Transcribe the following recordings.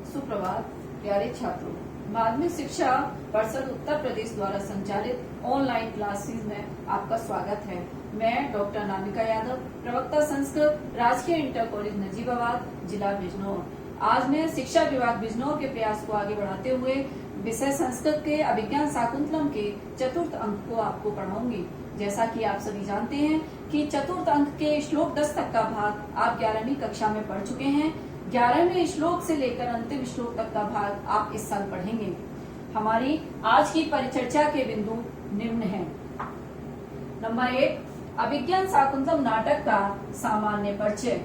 सुप्रभात प्यारे छात्रों। माध्यमिक शिक्षा परिषद उत्तर प्रदेश द्वारा संचालित ऑनलाइन क्लासेस में आपका स्वागत है। मैं डॉक्टर नामिका यादव, प्रवक्ता संस्कृत, राजकीय इंटर कॉलेज नजीबाबाद, जिला बिजनौर। आज मैं शिक्षा विभाग बिजनौर के प्रयास को आगे बढ़ाते हुए विषय संस्कृत के अभिज्ञान शाकुंतलम के चतुर्थ अंक को आपको पढ़ाऊंगी। जैसा कि आप सभी जानते हैं कि चतुर्थ अंक के श्लोक 10 तक का भाग आप 11वीं कक्षा में पढ़ चुके हैं। 11वें श्लोक से लेकर अंतिम श्लोक तक का भाग आप इस साल पढ़ेंगे। हमारी आज की परिचर्चा के बिंदु निम्न हैं। नंबर 1, अभिज्ञान शाकुंतलम नाटक का सामान्य परिचय।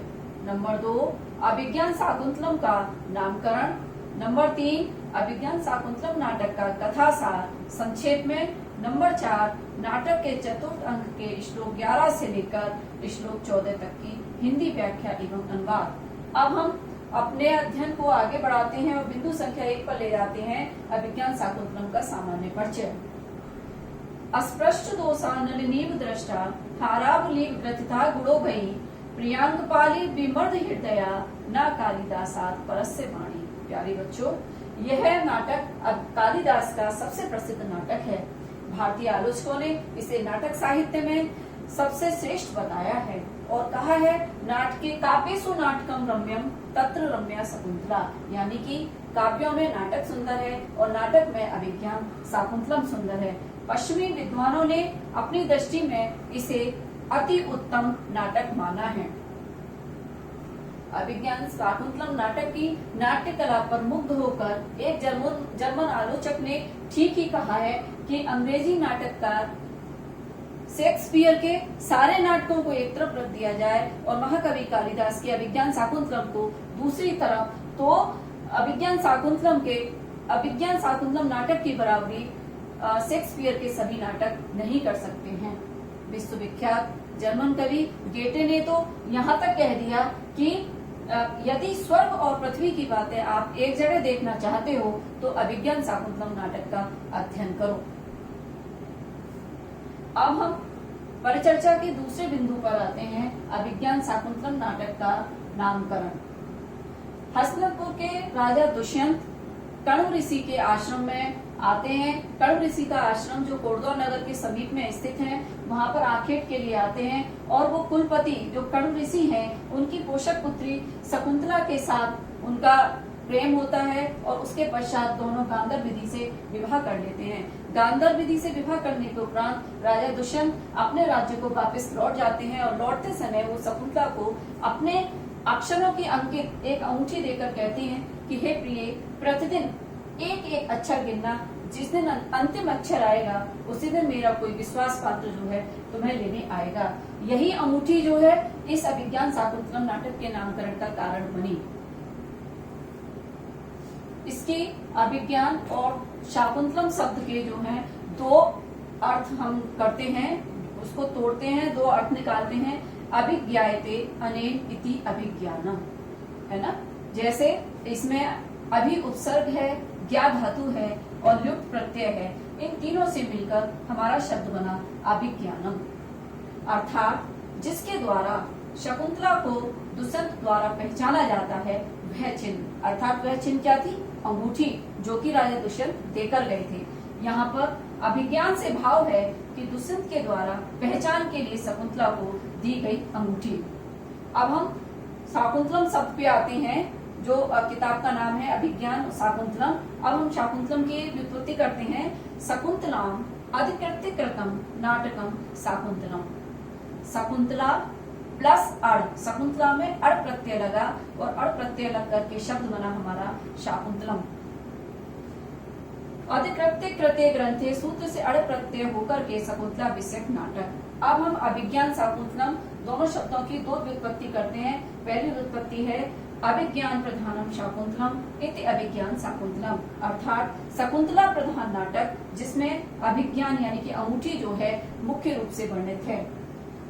नंबर 2, अभिज्ञान शाकुंतलम का नामकरण। नंबर 3, अभिज्ञान शाकुंतलम नाटक का कथा सार संक्षेप में। नंबर 4, नाटक के चतुर्थ अंक के श्लोक 11 से लेकर श्लोक 14 तक की हिंदी व्याख्या एवं अनुवाद। अब हम अपने अध्ययन को आगे बढ़ाते हैं और बिंदु संख्या 1 पर ले जाते हैं अभिज्ञान शाकुंतलम का सामान्य परिचय। अस्पृष्ट दोषा नलिनीव दृष्टा थारावलीव ग्रथिता गुणो भई प्रियांकपाली विमर्द हृदया न कालिदासात परस्य वाणी। प्यारे बच्चों, यह नाटक कालिदास का सबसे प्रसिद्ध नाटक है। भारतीय आलोचकों ने इसे नाटक साहित्य में सबसे श्रेष्ठ बताया है और कहा है नाटके काव्येषु नाटकम रम्यम तत्र रम्या शकुंतला, यानी कि काव्यों में नाटक सुंदर है और नाटक में अभिज्ञान शाकुंतलम सुंदर है। पश्चिमी विद्वानों ने अपनी दृष्टि में इसे अति उत्तम नाटक माना है। अभिज्ञान शाकुंतलम नाटक की नाट्य कला पर मुग्ध होकर एक जर्मन आलोचक ने ठीक ही कहा है कि अंग्रेजी नाटककार शेक्सपियर के सारे नाटकों को एक तरफ रख दिया जाए और महाकवि कालिदास के अभिज्ञान शाकुंतलम को दूसरी तरफ, तो अभिज्ञान शाकुंतलम नाटक की बराबरी शेक्सपियर के सभी नाटक नहीं कर सकते हैं। विश्वविख्यात जर्मन कवि गेटे ने तो यहाँ तक कह दिया कि यदि स्वर्ग और पृथ्वी की बातें आप एक जगह देखना चाहते हो तो अभिज्ञान शाकुंतलम नाटक का अध्ययन करो। अब हम परिचर्चा के दूसरे बिंदु पर आते हैं, अभिज्ञान शाकुंतलम नाटक का नामकरण। हस्तिनापुर के राजा दुष्यंत कण्व ऋषि के आश्रम में आते हैं। कण्व ऋषि का आश्रम जो कोरदौर नगर के समीप में स्थित है, वहां पर आखेट के लिए आते हैं और वो कुलपति जो कण्व ऋषि हैं, उनकी पोषक पुत्री शकुंतला के साथ उनका प्रेम होता है और उसके पश्चात दोनों गांधर्व विधि से विवाह कर लेते हैं। गांधर्व विधि से विवाह करने के उपरांत राजा दुष्यंत अपने राज्य को वापस लौट जाते हैं और लौटते समय वो शकुंतला को अपने अक्षरों की अंकित एक अंगूठी देकर कहते हैं कि हे प्रिय, प्रतिदिन एक एक अक्षर गिनना, जिस दिन अंतिम अक्षर आएगा उसी दिन मेरा कोई विश्वास पात्र जो है तुम्हें लेने आएगा। यही अंगूठी जो है इस अभिज्ञान शाकुंतलम नाटक के नामकरण का कारण बनी। इसकी अभिज्ञान और शाकुंतलम शब्द के जो हैं दो अर्थ हम करते हैं, उसको तोड़ते हैं, दो अर्थ निकालते हैं। अभिज्ञायते अनेन इति अभिज्ञानम, है ना। जैसे इसमें अभि उपसर्ग है, ज्ञा धातु है और युक्त प्रत्यय है, इन तीनों से मिलकर हमारा शब्द बना अभिज्ञानम। अर्थात जिसके द्वारा शकुंतला को दुष्यंत द्वारा पहचाना जाता है वह चिन्ह, अर्थात वह चिन्ह क्या थी? अंगूठी, जो कि राजा दुष्यंत देकर गए थे। यहाँ पर अभिज्ञान से भाव है कि दुष्यंत के द्वारा पहचान के लिए शकुंतला को दी गई अंगूठी। अब हम शाकुंतलम शब्द पे आते हैं, जो किताब का नाम है अभिज्ञान शाकुंतलम। अब हम शाकुंतलम की व्युत्पत्ति करते हैं। शकुंतलाम अधिकृत्य कृतम नाटकम शाकुंतलम। शकुंतला प्लस अड़, शकुंतला में अड़ प्रत्यय लगा और अड़ प्रत्यय लग करके शब्द बना हमारा शाकुंतलम। अधिकृत्य कृत्य ग्रंथे सूत्र से अड़ प्रत्यय होकर के शकुंतला विषयक नाटक। अब हम अभिज्ञान शाकुंतलम दोनों शब्दों की दो व्युत्पत्ति करते हैं। पहली व्युत्पत्ति है अभिज्ञान प्रधानम शाकुंतलम इति अभिज्ञान शाकुंतलम, अर्थात शकुंतला प्रधान नाटक जिसमें अभिज्ञान यानी कि अंगूठी जो है मुख्य रूप से वर्णित है।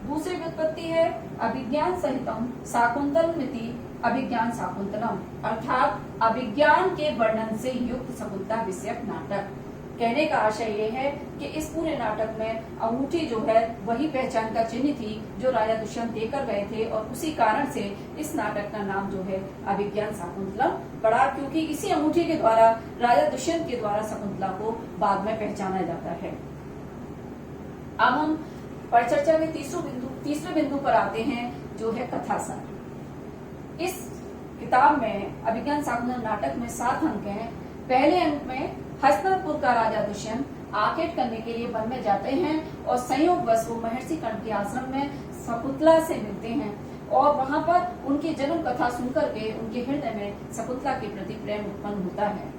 दूसरी व्युत्पत्ति है अभिज्ञान सहितम शाकुंतलमिति अभिज्ञान शाकुंतलम, अर्थात अभिज्ञान के वर्णन से युक्त शकुंतला विषयक नाटक। कहने का आशय ये है कि इस पूरे नाटक में अंगूठी जो है वही पहचान का चिन्ह थी जो राजा दुष्यंत देकर गए थे, और उसी कारण से इस नाटक का नाम जो है अभिज्ञान शाकुंतलम पड़ा, क्योंकि इसी अंगूठी के द्वारा राजा दुष्यंत के द्वारा शकुंतला को बाद में पहचाना जाता है। अब हम परिचर्चा के तीसरे बिंदु पर आते हैं, जो है कथासार। इस किताब में अभिज्ञान शाकुंतलम नाटक में 7 अंक हैं। पहले अंक में हस्तिनापुर का राजा दुष्यंत आखेट करने के लिए वन में जाते हैं और संयोगवश वो महर्षि कर्ण के आश्रम में शकुंतला से मिलते हैं, और वहां पर उनकी जन्म कथा सुनकर के उनके हृदय में शकुंतला के प्रति प्रेम उत्पन्न होता है।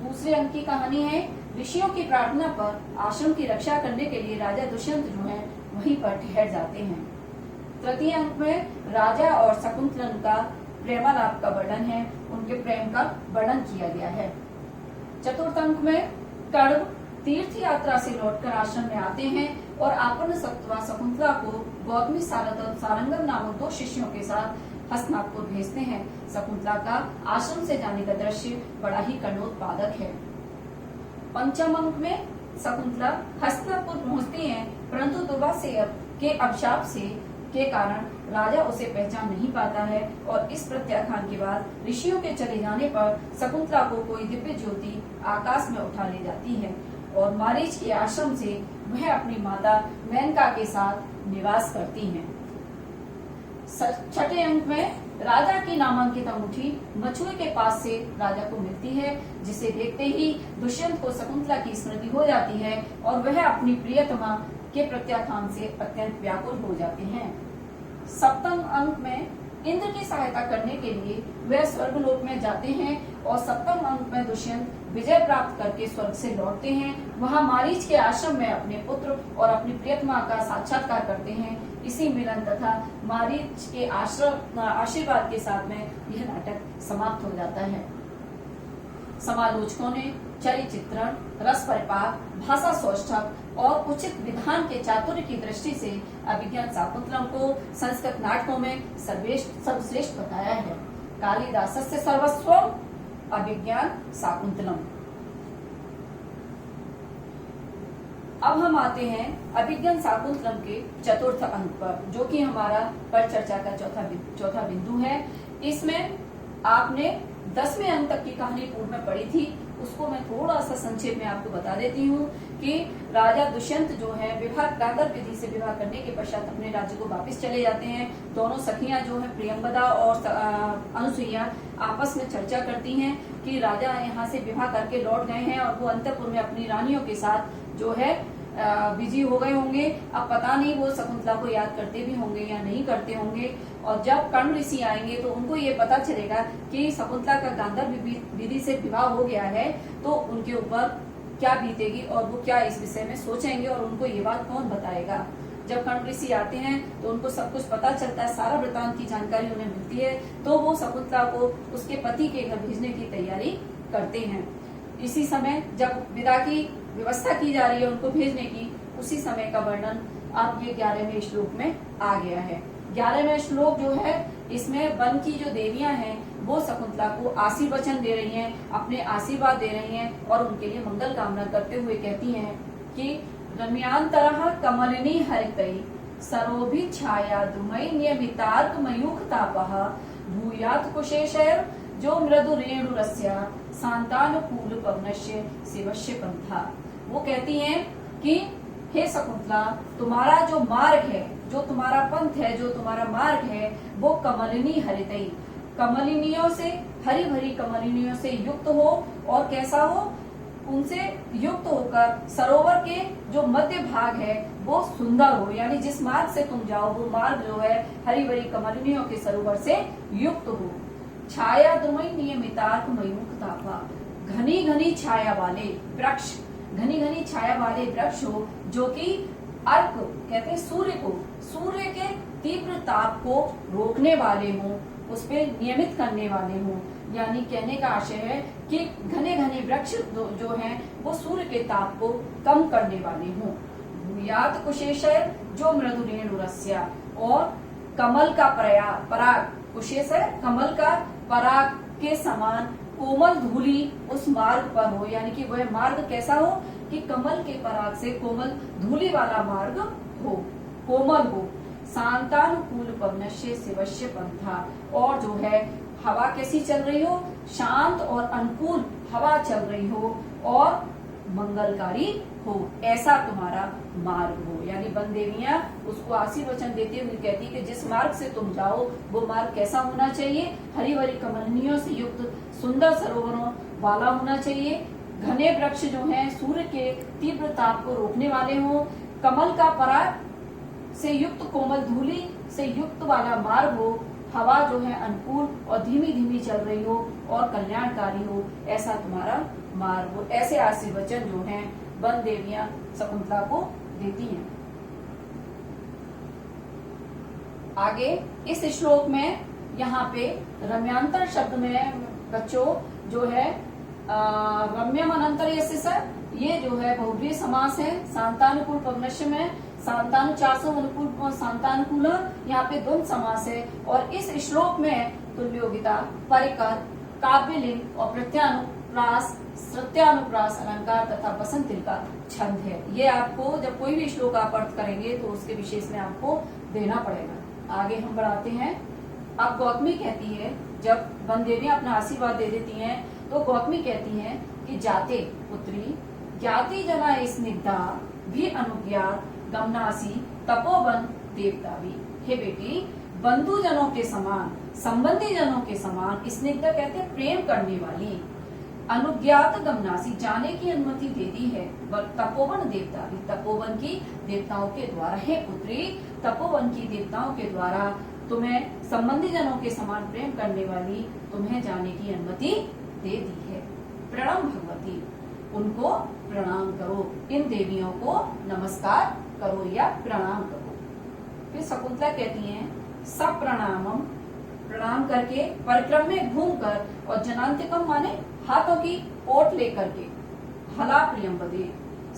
दूसरे अंक की कहानी है ऋषियों की प्रार्थना पर आश्रम की रक्षा करने के लिए राजा दुष्यंत जो है वहीं पर ठहर जाते हैं। तृतीय अंक में राजा और शकुंतलन का प्रेमालाप का वर्णन है, उनके प्रेम का वर्णन किया गया है। चतुर्थ अंक में कर्ण तीर्थ यात्रा से लौटकर आश्रम में आते हैं और आपूर्ण सत्वा शकुंतला को गौतमी सारद और सारंगम नामक 2 शिष्यों के साथ हस्तिनापुर भेजते हैं। शकुंतला का आश्रम से जाने का दृश्य बड़ा ही कर्णोत्पादक है। पंचम अंक में शकुंतला हस्तिनापुर पहुंचती हैं, परंतु दुर्वासा के अभिशाप के कारण राजा उसे पहचान नहीं पाता है, और इस प्रत्याख्यान के बाद ऋषियों के चले जाने पर शकुंतला को कोई दिव्य ज्योति आकाश में उठा ले जाती है और मारीच के आश्रम से वह अपनी माता मेनका के साथ निवास करती हैं। छठे अंक में राजा की नामांकित अंगूठी मछुए के पास से राजा को मिलती है, जिसे देखते ही दुष्यंत को शकुंतला की स्मृति हो जाती है और वह अपनी प्रियतमा के प्रत्याख्यान से अत्यंत व्याकुल हो जाते हैं। सप्तम अंक में इंद्र की सहायता करने के लिए वे स्वर्गलोक में जाते हैं, और सप्तम अंक में दुष्यंत विजय प्राप्त करके स्वर्ग से लौटते हैं। वहां मारीच के आश्रम में अपने पुत्र और अपनी प्रियतमा का साक्षात्कार करते हैं। इसी मिलन तथा मारीच के आशीर्वाद के साथ में यह नाटक समाप्त हो जाता है। समालोचकों ने चरिचित्रण, रस परिपाक, भाषा सौष्ठव और उचित विधान के चातुर्य की दृष्टि से अभिज्ञान शाकुंतलम को संस्कृत नाटकों में सर्वश्रेष्ठ बताया है। कालिदासस्य सर्वस्वम अभिज्ञान शाकुंतलम। अब हम आते हैं अभिज्ञान शाकुंतलम के चतुर्थ अंक पर, जो कि हमारा परिचर्चा का चौथा बिंदु है। इसमें आपने 10वें अंक तक की कहानी पूर्व में पढ़ी थी, उसको मैं थोड़ा सा संक्षेप में आपको बता देती हूँ कि राजा दुष्यंत जो है गांधर्व विधि से विवाह करने के पश्चात अपने राज्य को वापस चले जाते हैं। दोनों सखियां जो है प्रियंवदा और अनुसुईया आपस में चर्चा करती हैं कि राजा यहाँ से विवाह करके लौट गए हैं और वो अंतपुर में अपनी रानियों के साथ जो है बिजी हो गए होंगे। अब पता नहीं वो शकुंतला को याद करते भी होंगे या नहीं करते होंगे, और जब कर्ण ऋषि आएंगे तो उनको ये पता चलेगा कि शकुंतला का गांधर्व विधि से विवाह हो गया है, तो उनके ऊपर क्या बीतेगी और वो क्या इस विषय में सोचेंगे और उनको ये बात कौन बताएगा। जब कर्ण ऋषि आते हैं तो उनको सब कुछ पता चलता है, सारा वृतांत की जानकारी उन्हें मिलती है, तो वो शकुंतला को उसके पति के घर भेजने की तैयारी करते हैं। इसी समय जब विदा की व्यवस्था की जा रही है उनको भेजने की, उसी समय का वर्णन अब ये 11वें श्लोक में आ गया है। 11वें श्लोक जो है इसमें वन की जो देवियां हैं वो शकुंतला को आशीर्वचन दे रही हैं, अपने आशीर्वाद दे रही हैं और उनके लिए मंगल कामना करते हुए कहती हैं कि रम्यांतरः कमलिनी हरितई सरोभि छाया द्रुमयि नियमितार्क मयूख तापः भूयात् कुशेशैर जो मृदु रेणुरस्या शांतानुकूल पवनस्य शिवस्य पंथा। वो कहती हैं कि हे शकुंतला, तुम्हारा जो मार्ग है, जो तुम्हारा पंथ है, जो तुम्हारा मार्ग है वो कमलिनी हरितई, कमलिनियों से, हरी भरी कमलिनियों से युक्त हो, और कैसा हो, उनसे युक्त होकर सरोवर के जो मध्य भाग है वो सुंदर हो, यानी जिस मार्ग से तुम जाओ वो मार्ग जो है हरी भरी कमलिनियों के सरोवर से युक्त हो। छाया द्रुमयि नियमितार्क मयूख तापा, घनी घनी छाया वाले वृक्ष, घनी घनी छाया वाले वृक्ष हो जो कि अर्क कहते हैं सूर्य को, सूर्य के तीव्र ताप को रोकने वाले हों, उस पे नियमित करने वाले हों। यानी कहने का आशय है कि घने घने वृक्ष जो हैं वो सूर्य के ताप को कम करने वाले हों। भूयात् कुशेशैर जो मृदु रेणुरस्या, और कमल का पराग, कुशेशर कमल का पराग के समान कोमल धूली उस मार्ग पर हो, यानी कि वह मार्ग कैसा हो कि कमल के पराग से कोमल धूली वाला मार्ग हो, कोमल हो। शांतानुकूल पवनस्य शिवस्य पंथा, और जो है हवा कैसी चल रही हो, शांत और अनुकूल हवा चल रही हो और मंगलकारी हो, ऐसा तुम्हारा मार्ग हो। यानी वन देवियां उसको आशीर्वचन देते हुए कहती कि जिस मार्ग से तुम जाओ वो मार्ग कैसा होना चाहिए, हरी भरी कमलनियों से युक्त सुंदर सरोवरों वाला होना चाहिए, घने वृक्ष जो हैं सूर्य के तीव्र ताप को रोकने वाले हो, कमल का पराग से युक्त कोमल धूली से युक्त वाला मार्ग हो, हवा जो है अनुकूल और धीमी धीमी चल रही हो और कल्याणकारी हो, ऐसा तुम्हारा मार्ग हो। ऐसे आशीर्वचन जो हैं वन देवियां शकुंतला को देती हैं। आगे इस श्लोक में यहाँ पे रम्यांतर शब्द में बच्चों जो है रम्यम अनंतर ये जो है बहुव्रीहि समास है। शांतानुकूल पवनस्य में शांतानुचासो अनुकूल शांतानुकूल यहाँ पे द्वंद्व समास है। और इस श्लोक में तुल्योगिता, परिकर, काव्यलिंग और प्रत्यानुप्रास, सत्यानुप्रास अलंकार तथा बसंतिल का छंद है। ये आपको जब कोई भी श्लोक आप अर्थ करेंगे तो उसके विशेष में आपको देना पड़ेगा। आगे हम बढ़ाते हैं। अब गौतमी कहती है, जब वन देवियां अपना आशीर्वाद दे देती हैं तो गौतमी कहती हैं कि जाते पुत्री ज्ञाति जना स्निग्धा भी अनुज्ञात गमनासी तपोवन देवता भी। हे बेटी, बंधु जनों के समान, संबंधी जनों के समान, स्निग्धा कहते हैं प्रेम करने वाली, अनुज्ञात गमनासी जाने की अनुमति दे दी है, तपोवन देवता भी, तपोवन की देवताओं के द्वारा। हे पुत्री, तपोवन की देवताओं के द्वारा तुम्हें संबंधी जनों के समान प्रेम करने वाली तुम्हें जाने की अनुमति दे दी है। प्रणम भगवती, उनको प्रणाम करो, इन देवियों को नमस्कार करो या प्रणाम करो। फिर शकुंतला कहती हैं सब प्रणामम, प्रणाम करके परिक्रम में घूमकर, और जनांतिकम माने हाथों की ओट लेकर के, हला प्रियंवदे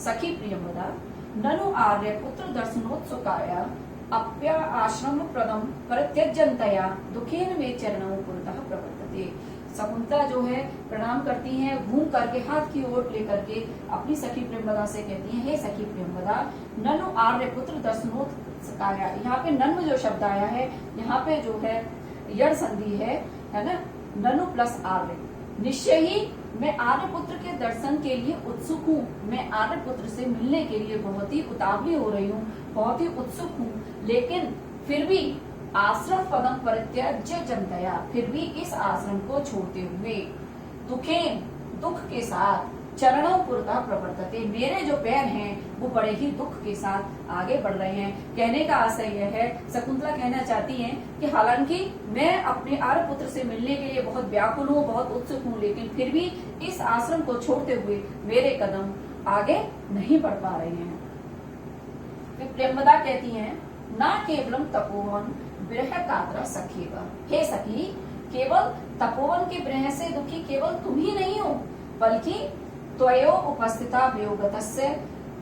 सखी प्रियंवदा, ननु आर्य पुत्र दर्शनोत्सुकाया अप्या आश्रम प्रदम परित्यजन्तया दुखेन मे चरणों पुरतः प्रवर्तते। शकुंतला जो है प्रणाम करती हैं, घूम करके हाथ की ओर लेकर के अपनी सखी प्रियंवदा से कहती हैं, हे सखी प्रियंवदा, ननु आर्य पुत्र दर्शनोत्सुकाया। यहाँ पे नन्व जो शब्द आया है, यहाँ पे जो है यड़ संधि है ना, ननु प्लस आर्य। निश्चय ही मैं आर्य पुत्र के दर्शन के लिए उत्सुक हूँ, मैं आर्य पुत्र से मिलने के लिए बहुत ही उतावली हो रही हूँ, बहुत ही उत्सुक हूँ, लेकिन फिर भी आश्रम पदम परित्यज्य जनतया, फिर भी इस आश्रम को छोड़ते हुए दुखेन दुख के साथ, चरणों पुरतः प्रवर्तते, मेरे जो पैर हैं वो बड़े ही दुख के साथ आगे बढ़ रहे हैं। कहने का आशय यह है, शकुंतला कहना चाहती हैं कि हालांकि मैं अपने आर्य पुत्र से मिलने के लिए बहुत व्याकुल हूँ, बहुत उत्सुक हूँ, लेकिन फिर भी इस आश्रम को छोड़ते हुए मेरे कदम आगे नहीं बढ़ पा रहे हैं। फिर प्रेमवदा कहती हैं ना केवलम तपोवन विरह कातरा सखेवा, हे सखी, केवल तपोवन के विरह से दुखी केवल तुम ही नहीं हो, बल्कि त्वयो उपस्थिता वियोगतस्य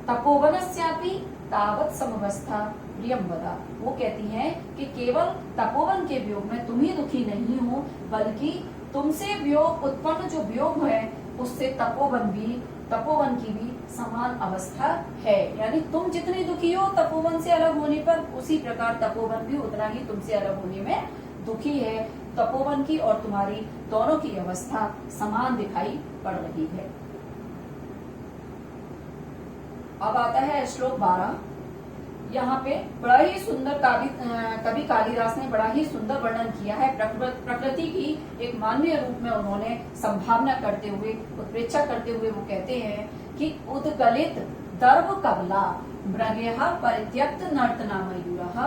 तपोवनस्यापि तावत समवस्था प्रियंवदा। वो कहती हैं कि केवल तपोवन के वियोग में तुम ही दुखी नहीं हो, बल्कि तुमसे वियोग उत्पन्न जो वियोग है उससे तपोवन की भी समान अवस्था है। यानी तुम जितनी दुखी हो तपोवन से अलग होने पर, उसी प्रकार तपोवन भी उतना ही तुमसे अलग होने में दुखी है। तपोवन की और तुम्हारी दोनों की अवस्था समान दिखाई पड़ रही है। अब आता है श्लोक 12। यहाँ पे बड़ा ही सुंदर कवि कालिदास ने बड़ा ही सुंदर वर्णन किया है प्रकृति की एक मानवीय रूप में। उन्होंने संभावना करते हुए, उत्प्रेक्षा करते हुए वो कहते हैं कि उद्गलित दर्भ कबला मृगयः परित्यक्त नर्तना मयूरः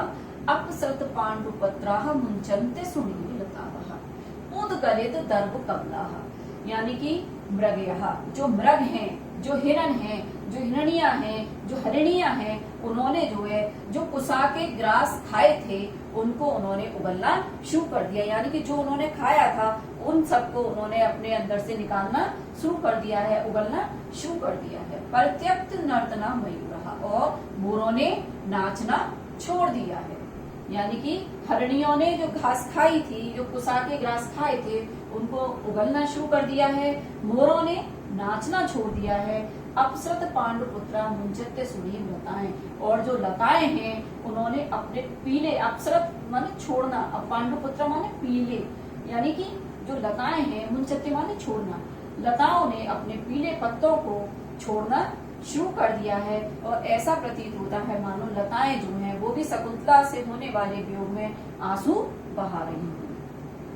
अपसृत पांडुपत्राः मुंचन्ते सुनीलतावः। उद्गलित दर्भ कबलाः यानी कि मृगयः, जो मृग हैं, जो हिरण हैं, जो हिरणियां हैं, जो हरिणियां हैं, उन्होंने जो है जो कुसा के ग्रास खाए थे उनको उन्होंने उगलना शुरू कर दिया। यानी कि जो उन्होंने खाया था उन सबको उन्होंने अपने अंदर से निकालना शुरू कर दिया है, उगलना शुरू कर दिया है। परित्यक्त नर्तना मयूरः, और मोरों ने नाचना छोड़ दिया है। यानी कि हरिणियों ने जो घास खाई थी, जो कुसा के ग्रास खाए थे, उनको उगलना शुरू कर दिया है। मोरों ने नाचना छोड़ दिया है। अपसृत पांडुपुत्रा मुंचते सुनील लताएं, और जो लताएं हैं उन्होंने अपने पीले, अपसृत माने छोड़ना, अब पांडुपुत्र माने पीले, यानी कि जो लताएं हैं, मुंचते माने छोड़ना, लताओं ने अपने पीले पत्तों को छोड़ना शुरू कर दिया है। और ऐसा प्रतीत होता है मानो लताएं जो हैं वो भी शकुंतला से होने वाले वियोग में आंसू बहा रही हैं।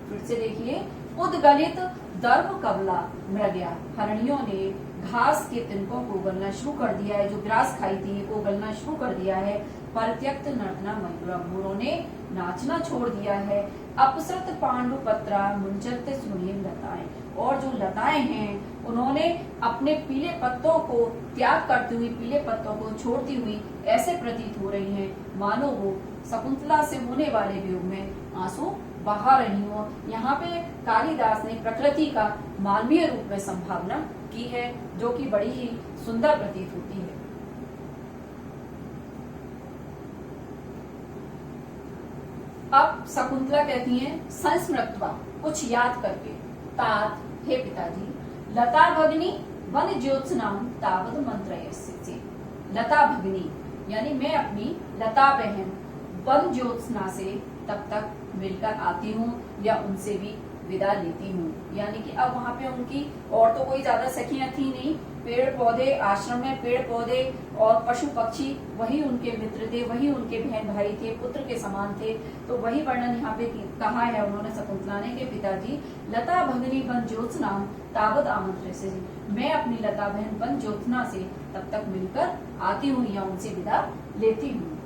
फिर से देखिए, उद्गलित दर्भ कबला मृग्या, हरणियों ने घास के तिनकों को उगलना शुरू कर दिया है, जो ग्रास खाई थी वो उगलना शुरू कर दिया है। परित्यक्त नर्तना मयूरा, मोरों ने नाचना छोड़ दिया है। अपसृत पांडुपत्रा मुंचते सुनील लताएं, और जो लताएं हैं उन्होंने अपने पीले पत्तों को त्याग करती हुई, पीले पत्तों को छोड़ती हुई ऐसे प्रतीत हो रही हैं मानो वो शकुंतला से होने वाले वियोग में आंसू बहा रही हो। यहाँ पे कालिदास ने प्रकृति का मानवीय रूप में संभावना की है, जो कि बड़ी ही सुंदर प्रतीत होती है। अब शकुंतला कहती है, संस्मृत्वा, कुछ याद करके, तात, हे पिताजी, लता भगिनी वन ज्योत्सनाम तावद मंत्रयस्य, लता भगिनी यानी मैं अपनी लता बहन वन ज्योत्सना से तब तक मिलकर आती हूँ या उनसे भी विदा लेती हूँ। यानी कि अब वहाँ पे उनकी और तो कोई ज्यादा सखियां थी नहीं, पेड़ पौधे, आश्रम में पेड़ पौधे और पशु पक्षी वही उनके मित्र थे, वही उनके बहन भाई थे, पुत्र के समान थे। तो वही वर्णन यहाँ पे कहा है उन्होंने शकुंतला ने कि पिताजी, लता भगिनी वन ज्योत्सना तावद आमंत्रित से, मैं अपनी लता बहन वन ज्योत्सना से तब तक मिलकर आती हूँ या उनसे विदा लेती हूँ।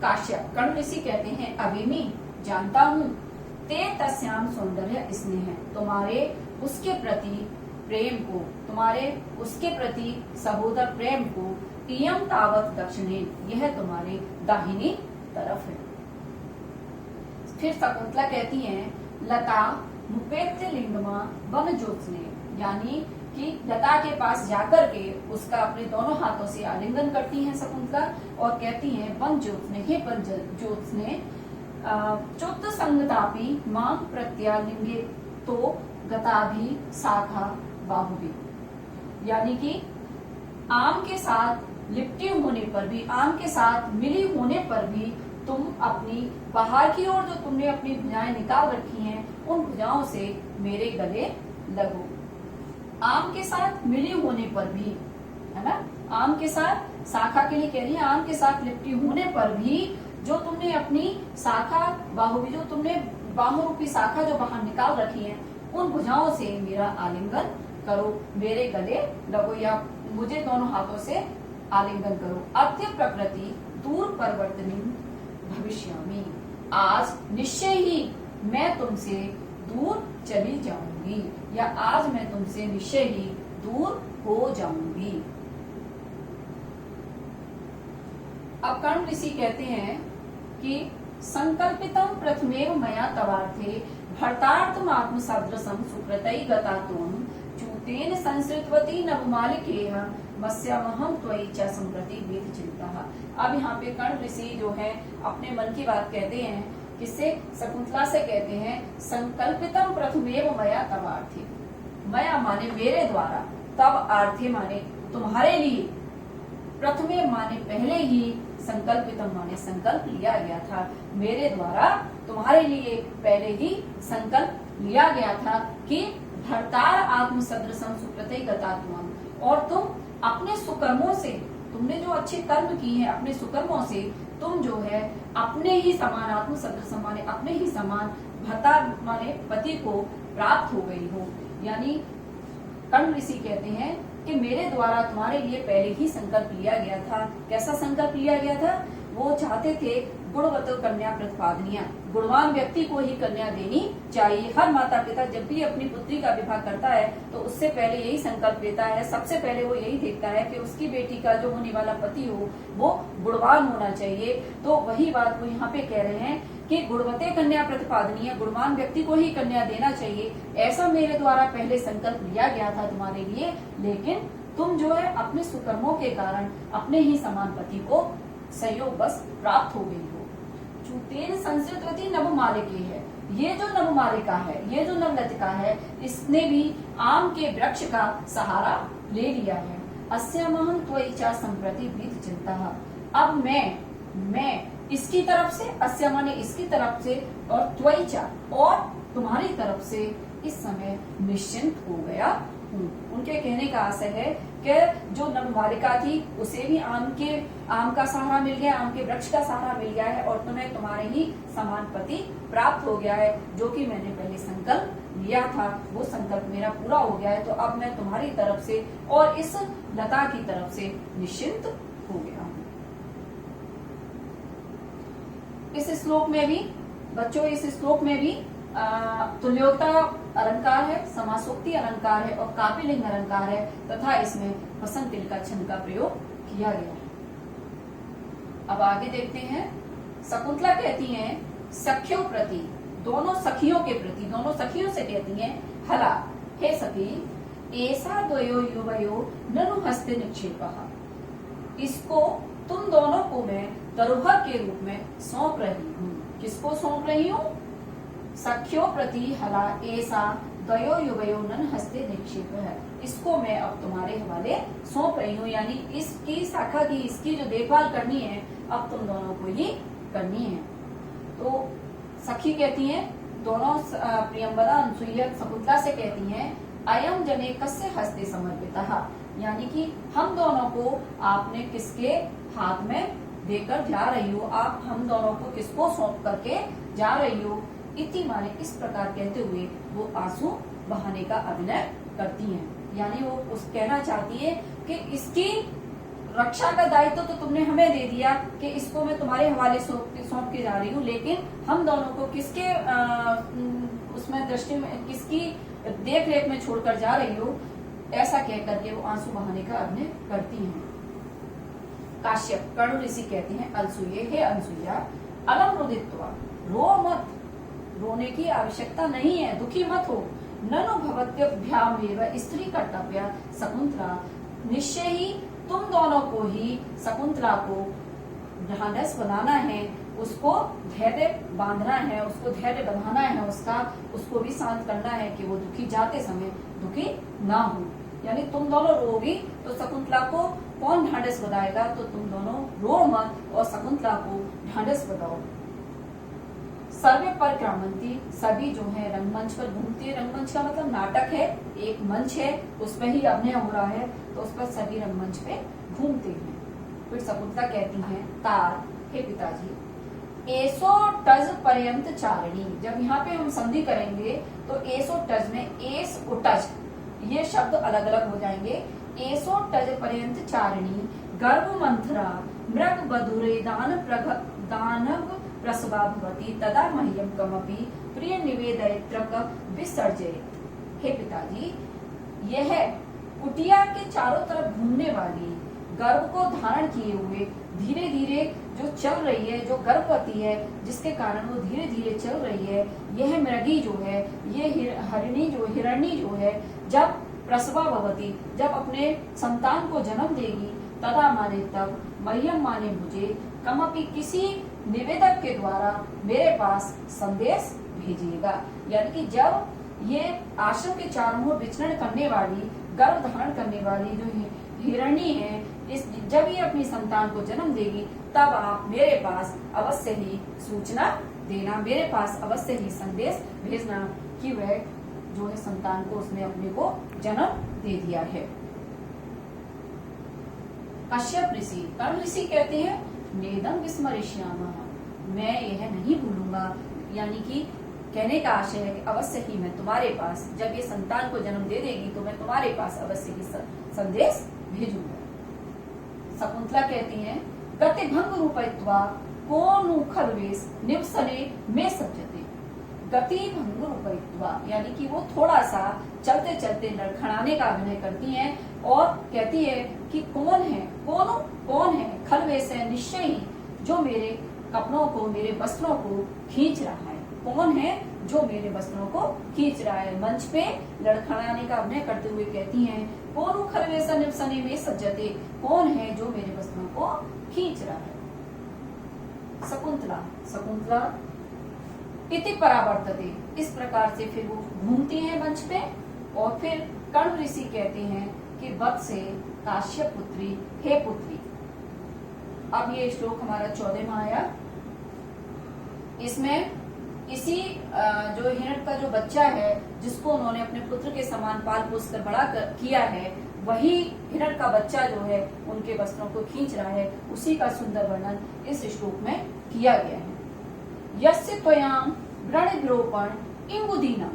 काश्यप, कर्ण ऋषि कहते हैं, अभिमी, जानता हूँ, ते तस्याम सौंदर्य स्नेह, तुम्हारे उसके प्रति प्रेम को, तुम्हारे उसके प्रति सहोदर प्रेम को, इयम तावत दक्षिणे, यह तुम्हारे दाहिनी तरफ है। फिर शकुंतला कहती हैं, लता मुपेत्य लिंगमा वन ज्योत्सने, यानी कि लता के पास जाकर के उसका अपने दोनों हाथों से आलिंगन करती हैं शकुंतला और कहती हैं, वन ज्योत्सने, हे वन ज्योत्सने, चुत संगतापि मां प्रत्यालिंगे तो गताभि शाखा बाहुबी, यानी कि आम के साथ लिपटी होने पर भी, आम के साथ मिली होने पर भी तुम अपनी बाहर की ओर जो तुमने अपनी भुजाएं निकाल रखी हैं उन भुजाओं से मेरे गले लगो। आम के साथ मिली होने पर भी, है ना, आम के साथ, शाखा के लिए कह रही है, आम के साथ लिपटी होने पर भी जो तुमने अपनी शाखा बाहुबी, जो तुमने बाहु रूपी शाखा जो बाहर निकाल रखी है उन भुजाओं से मेरा आलिंगन करो, मेरे गले लगो या मुझे दोनों हाथों से आलिंगन करो। अद्य प्रकृति दूर परिवर्तनी भविष्यामि, आज निश्चय ही मैं तुमसे दूर चली जाऊंगी या आज मैं तुमसे निश्चय ही दूर हो जाऊंगी। अब कर्ण ऋषि कहते हैं कि संकल्पितम प्रथमेव मया तवार्थे भर्तार्थम आत्मसदृशम सुकृतई गतातोम चूतेन संसृतवती नवमालिकेह मस्यामहं त्वयि च संप्रति वेद चिंता। अब यहाँ पे कर्ण ऋषि जो है अपने मन की बात कहते हैं, किससे? शकुंतला से कहते हैं, संकल्पितम प्रथमेव मया तव आर्थे, मया माने मेरे द्वारा, तब आर्थे माने तुम्हारे लिए, प्रथमे माने पहले ही, संकल्पितम माने संकल्प लिया गया था, मेरे द्वारा तुम्हारे लिए पहले ही संकल्प लिया गया था कि भर्तार आत्म सदृशम सुकृते गतात्मम, और तुम अपने सुकर्मों से, तुमने जो अच्छे कर्म किए हैं अपने सुकर्मों से तुम जो है अपने ही समान, आत्म सदृशम माने अपने ही समान, भर्ता माने पति को प्राप्त हो गई हो। यानी कर्ण ऋषि कहते हैं कि मेरे द्वारा तुम्हारे लिए पहले ही संकल्प लिया गया था। कैसा संकल्प लिया गया था? वो चाहते थे गुणवत कन्या प्रतिपादनिया, गुणवान व्यक्ति को ही कन्या देनी चाहिए। हर माता पिता जब भी अपनी पुत्री का विवाह करता है तो उससे पहले यही संकल्प लेता है, सबसे पहले वो यही देखता है कि उसकी बेटी का जो होने वाला पति हो वो गुणवान होना चाहिए। तो वही बात वो यहाँ पे कह रहे हैं कि गुणवते कन्या प्रतिपादनीय, गुणवान व्यक्ति को ही कन्या देना चाहिए, ऐसा मेरे द्वारा पहले संकल्प लिया गया था तुम्हारे लिए, लेकिन तुम जो है अपने सुकर्मों के कारण अपने ही समान पति को संयोग बस प्राप्त हो गई हो। चूतेन संसृतवती नवमालिके है, ये जो नवमालिका है, ये जो नवलतिका है, इसने भी आम के वृक्ष का सहारा ले लिया है। अस्यामहं त्वयि च संप्रति भीत चिंता। अब मैं इसकी तरफ से, अस्या माने इसकी तरफ से, और त्वयि च और तुम्हारी तरफ से इस समय निश्चिंत हो गया हूँ। उनके कहने का आशय है कि जो नवमालिका थी उसे भी आम का सहारा मिल गया, आम के वृक्ष का सहारा मिल गया है, और तुम्हें तुम्हारे ही समान पति प्राप्त हो गया है। जो कि मैंने पहले संकल्प लिया था वो संकल्प मेरा पूरा हो गया है, तो अब मैं तुम्हारी तरफ से और इस लता की तरफ से निश्चिंत हो गया हूँ। इस श्लोक में भी बच्चों, इस श्लोक में भी तुल्योक्ता अलंकार है, समासोक्ति अलंकार है और काव्यलिंग अलंकार है, तथा इसमें वसंत तिलका छंद का प्रयोग किया गया है। अब आगे देखते हैं। शकुंतला कहती हैं सखियों प्रति, दोनों सखियों के प्रति, दोनों सखियों से कहती हैं, हला हे सखी, ऐसा द्वयो युवयो ननु हस्ते निक्षेपः। इसको तुम दोनों को मैं तरुभर के रूप में सौंप रही हूँ। किसको सौंप रही हूँ? सख्यो प्रति हला ऐसा द्वयो युवयो नन हस्ते निक्षेप है। इसको मैं अब तुम्हारे हवाले सौंप रही हूँ, यानी इसकी शाखा की, इसकी जो देखभाल करनी है अब तुम दोनों को ही करनी है। तो सखी कहती हैं, दोनों प्रियंवदा अनसुईया शकुंतला से कहती हैं, अयम जने कस्य हस्ते समर्पितः, यानी कि हम दोनों को आपने किसके हाथ में देकर जा रही हो, आप हम दोनों को किसको सौंप करके जा रही हो। इति माने इस प्रकार कहते हुए वो आंसू बहाने का अभिनय करती हैं, यानी वो उस कहना चाहती है कि इसकी रक्षा का दायित्व तो तुमने हमें दे दिया कि इसको मैं तुम्हारे हवाले सौंप के जा रही हूँ, लेकिन हम दोनों को किसके उसमें दृष्टि में, किसकी देख रेख में छोड़कर जा रही हो, ऐसा कह करके वो आंसू बहाने का अभिनय करती हैं। काश्यप कर्ण ऋषि कहते हैं, अलसूये हे अनसुईया, अलम रुदित्वा, रो मत, रोने की आवश्यकता नहीं है, दुखी मत हो। ननु भवत्यभ्यामेव स्त्री कर्तव्य शकुंतला, निश्चय ही तुम दोनों को ही शकुंतला को ढांढस बनाना है, उसको धैर्य बांधना है, उसको धैर्य बढ़ाना है, उसको भी शांत करना है कि वो दुखी जाते समय दुखी ना हो। यानी तुम दोनों रोगी तो शकुंतला को कौन ढांढस बधाएगा, तो तुम दोनों रो मत और शकुंतला को ढांढस बधाओ। सर्वे परिक्रामंती, सभी जो है रंगमंच पर घूमती है। रंगमंच का मतलब नाटक है, एक मंच है, उसमें ही अभिनय हो रहा है, तो उस पर सभी रंगमंच पे घूमते हैं। फिर शकुंतला कहती हैं, तार हे पिताजी, एसो टज पर्यंत चारिणी। जब यहाँ पे हम संधि करेंगे तो एसो टज में एस और टज ये शब्द अलग अलग हो जाएंगे। एसो टज पर्यंत चारिणी, गर्भ मंथरा मृग बधुरे दानव प्रसवा भवती, तदा मह्यम कमपि प्रिय निवेदयत्रक विसर्जयेत्। हे पिताजी, यह कुटिया के चारों तरफ घूमने वाली, गर्भ को धारण किए हुए धीरे धीरे जो चल रही है, जो गर्भवती है, जिसके कारण वो धीरे धीरे चल रही है, यह मृगी जो है, ये हिरणी जो है, जब प्रसवा भवती, जब अपने संतान को जन्म देगी, तदा माने तब, मह्यम माने मुझे, कमपि किसी निवेदक के द्वारा मेरे पास संदेश भेजिएगा। यानी कि जब ये आश्रम के चारों ओर विचरण करने वाली, गर्भ धारण करने वाली जो हिरणी है, जब ये अपनी संतान को जन्म देगी, तब आप मेरे पास अवश्य ही सूचना देना, मेरे पास अवश्य ही संदेश भेजना कि वह जो है संतान को, उसने अपने को जन्म दे दिया है। कश्यप ऋषि, कर्ण ऋषि कहते हैं, नेदम विस्मरिष्यामः, मैं यह नहीं भूलूंगा, यानी कि कहने का आशय है कि अवश्य ही मैं तुम्हारे पास, जब ये संतान को जन्म दे देगी तो मैं तुम्हारे पास अवश्य ही संदेश भेजूंगा। शकुंतला कहती हैं, गति भंग रूपयित्वा कोनु खलवेश निवसने में सज्जते। गति भंग रूपयित्वा, यानी कि वो थोड़ा सा चलते चलते लड़खड़ाने का अभिनय करती हैं और कहती है कि कौन है, कौन है, खलवेश है, निश्चय ही जो मेरे कपड़ों को, मेरे वस्त्रों को खींच रहा है। कौन है जो मेरे वस्त्रों को खींच रहा है? मंच पे लड़खड़ाने का अभिनय करते हुए कहती हैं, कौन खलवेश निवसने में सज्जते, कौन है जो मेरे वस्त्रों को खींच रहा है। शकुंतला इति परावर्तते, इस प्रकार से फिर वो घूमती है मंच पे। और फिर कण्व ऋषि कहते हैं कि वत्से काश्यप पुत्री, हे पुत्री। अब ये श्लोक हमारा 14वां आया। इसमें इसी जो हिरण्य का जो बच्चा है, जिसको उन्होंने अपने पुत्र के समान पाल पोस कर बड़ा किया है, वही हिरण्य का बच्चा जो है उनके वस्त्रों को खींच रहा है। उसी का सुंदर वर्णन इस श्लोक में किया गया है। यस्य त्वयाम व्रणविरोपण इंबुदीना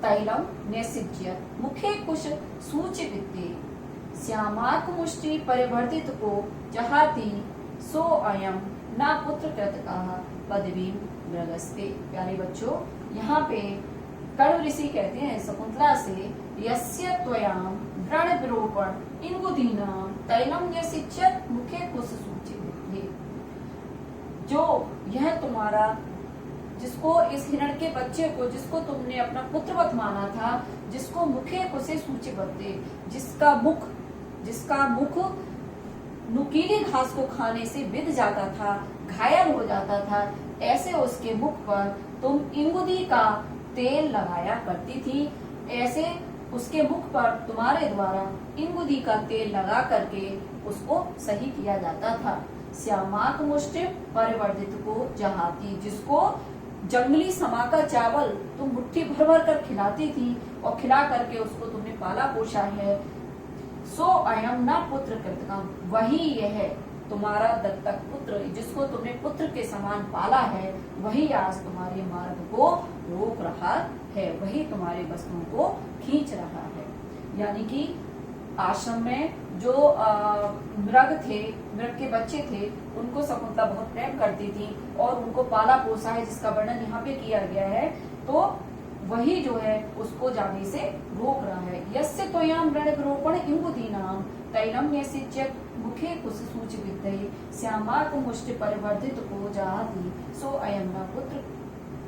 तैलम नैसिज्यत मुखे कुश सूचिवित्ते श्यामाक मुष्टि परिवर्तित को जहाती सो अयम ना पुत्र कृतका पदवी मृगस्ते। प्यारे बच्चों, यहाँ पे कण्व ऋषि कहते हैं शकुंतला से, यस्य त्वयाम व्रण विरोपण इंगुदीना तैलम नैसिज्यत मुखे कुश सूचिवित्ते। जो यह तुम्हारा, जिसको इस हिरण के बच्चे को, जिसको तुमने अपना पुत्रवत माना था, जिसको मुखे कुसे सूचिबद्ध, जिसका मुख नुकीली घास को खाने से बिध जाता था, घायल हो जाता था, ऐसे उसके मुख पर तुम इंगुदी का तेल लगाया करती थी। ऐसे उसके मुख पर तुम्हारे द्वारा इंगुदी का तेल लगा करके उसको सही किया जाता था। श्यामाक मुष्टि परिवर्तित को जहाती, जिसको जंगली समा का चावल तुम मुट्ठी भर भर कर खिलाती थी और खिला करके उसको तुमने पाला पोषा है। सो अयम ना पुत्र कृतका, वही यह तुम्हारा दत्तक पुत्र, जिसको तुमने पुत्र के समान पाला है, वही आज तुम्हारे मार्ग को रोक रहा है, वही तुम्हारे वस्त्रों को खींच रहा है। यानी कि आश्रम में जो मृग थे, मृग के बच्चे थे, उनको शकुंतला बहुत प्रेम करती थी और उनको पाला पोसा है, जिसका वर्णन यहाँ पे किया गया है। तो वही जो है उसको जाने से रोक रहा है। यस्य त्वयाम व्रणविरोपण इंगुदीनाम तैलम नैसिज्यत मुखे कुश सूचिवित्ते श्यामाक मुष्टि परिवर्तित को जाति सो अयम न पुत्र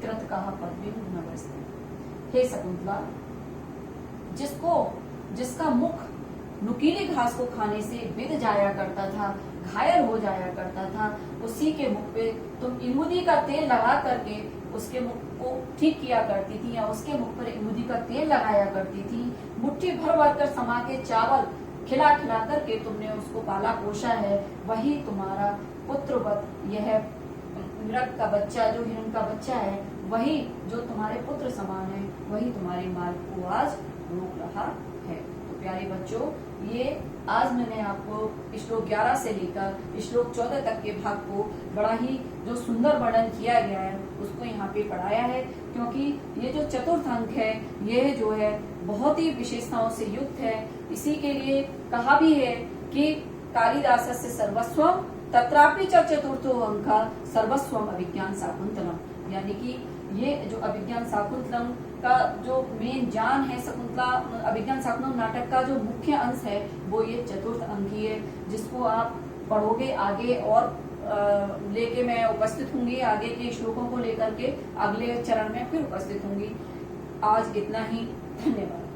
कृतकाः पदवीं नमस्ते। हे शकुंतला, जिसका मुख नुकीली घास को खाने से बिध जाया करता था, घायल हो जाया करता था, उसी के मुख पे तुम इंगुदी का तेल लगा करके उसके मुख को ठीक किया करती थी, या उसके मुख पर इंगुदी का तेल लगाया करती थी। मुट्ठी भर भर कर समा के चावल खिला खिला करके तुमने उसको पाला पोषा है, वही तुम्हारा पुत्रवत यह मृग का बच्चा, जो हिरण का बच्चा है, वही जो तुम्हारे पुत्र समान है, वही तुम्हारे मार्ग को आज रोक रहा है। तो प्यारे बच्चों, ये आज मैंने आपको श्लोक 11 से लेकर श्लोक 14 तक के भाग को बड़ा ही जो सुंदर वर्णन किया गया है उसको यहाँ पे पढ़ाया है, क्योंकि ये जो चतुर्थ अंक है, ये जो है बहुत ही विशेषताओं से युक्त है। इसी के लिए कहा भी है कि कालिदासस्य सर्वस्वम तत्रापि च चतुर्थो अंका सर्वस्वम अभिज्ञान शाकुंतलम। यानी कि ये जो अभिज्ञान शाकुंतलम का जो मेन जान है, शकुंतला अभिज्ञान शाकुंतलम नाटक का जो मुख्य अंश है वो ये चतुर्थ अंक ही है, जिसको आप पढ़ोगे आगे और लेके मैं उपस्थित होंगी, आगे के श्लोकों को लेकर के अगले चरण में फिर उपस्थित होंगी। आज इतना ही, धन्यवाद।